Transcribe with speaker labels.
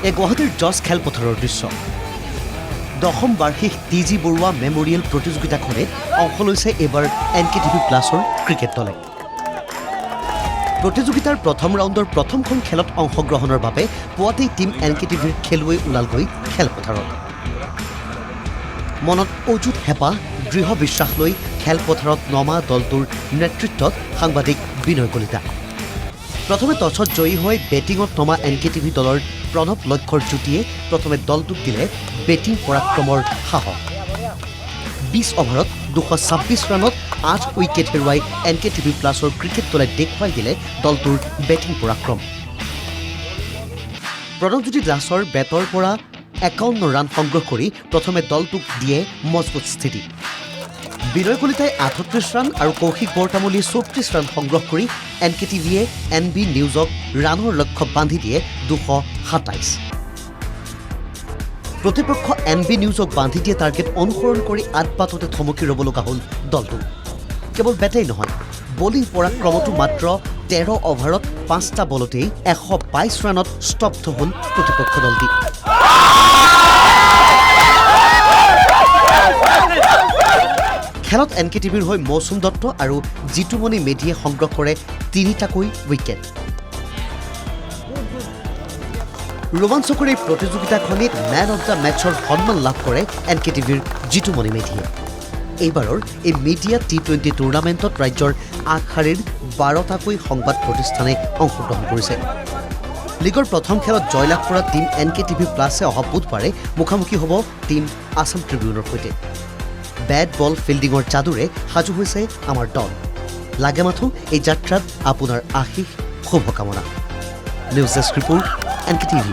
Speaker 1: এই গুৱাহাটীৰ জজ খেলপথাৰৰ দৃশ্য। দশম বাৰ্ষিক টি জি বৰুৱা মেমৰিয়েল প্ৰতিযোগিতাখনিত অংশ লৈছে এইবাৰ NKTV প্লাছৰ ক্ৰিকেট দলে। প্ৰতিযোগিতাৰ প্ৰথম ৰাউণ্ডৰ প্ৰথমখন খেলত অংশগ্ৰহণৰ বাবে পুৱাতেই টীম NKTVৰ খেলুৱৈ ওলালগৈ খেলপথাৰত। মনত অযুত হেঁপাহ দৃঢ় বিশ্বাস লৈ খেলপথাৰত নমা দলটোৰ নেতৃত্বত সাংবাদিক বিনয় কলিতা। প্ৰথমে টছত জয়ী হৈ বেটিঙত নমা NKTV দলৰ প্ৰণৱ লক্ষ্যৰ যুটিয়ে প্ৰথমে দলটোক দিলে বেটিং পৰাক্ৰমৰ সাহস। ২০ অভাৰত ২২৬ ৰানত ৮ উইকেট হেৰুৱাই NKTV প্লাছৰ ক্ৰিকেট দলে দেখুৱাই দিলে দলটোৰ বেটিং পৰাক্ৰম। প্ৰণৱজ্যোতি দাসৰ বেটৰ পৰা ৫১ ৰান সংগ্ৰহ কৰি প্ৰথমে দলটোক দিয়ে মজবুত স্থিতি। বিনয় কলিতাই ৩৮ ৰান আৰু কৌশিক বৰতামুলীয়ে ৩৪ ৰান সংগ্ৰহ কৰি NKTVয়ে NB নিউজক ৰানৰ লক্ষ্য বান্ধি দিয়ে ২২৭। প্ৰতিপক্ষ NB নিউজক বান্ধি দিয়ে টাৰ্গেট অনুসৰণ কৰি আধপাততে থমকি ৰ'ব লগা হ'ল দলটো। কেৱল বেটেই নহয়, বলিং পৰাক্ৰমতো মাত্ৰ ১৩ অভাৰত ৫টা বলতেই ১২২ ৰানত স্তব্ধ হ'ল প্ৰতিপক্ষ দলটি। খেলত NKTVৰ হৈ মৌচুম দত্ত আৰু জিতুমণি মেধিয়ে সংগ্ৰহ কৰে ৩টাকৈ উইকেট। ৰোমাঞ্চকৰ এই প্ৰতিযোগিতাখনিত মেন অৱ দ্য মেটছৰ সন্মান লাভ কৰে NKTVৰ জিতুমণি মেধিয়ে। এইবাৰৰ এই মিডিয়া T20 টুৰ্ণামেণ্টত ৰাজ্যৰ আগশাৰীৰ 12টাকৈ সংবাদ প্ৰতিষ্ঠানে অংশগ্ৰহণ কৰিছে। লীগৰ প্ৰথম খেলত জয়লাভ কৰা টীম NKTV প্লাছে অহা বুধবাৰে মুখামুখি হ'ব টীম আছাম ট্ৰিবিউনৰ সৈতে। বেট বল ফিল্ডিঙৰ যাদুৰে সাজু হৈছে আমাৰ দল। লাগে মাথো এই যাত্ৰাত আপোনাৰ আশীষ শুভকামনা। News desk report NKTV।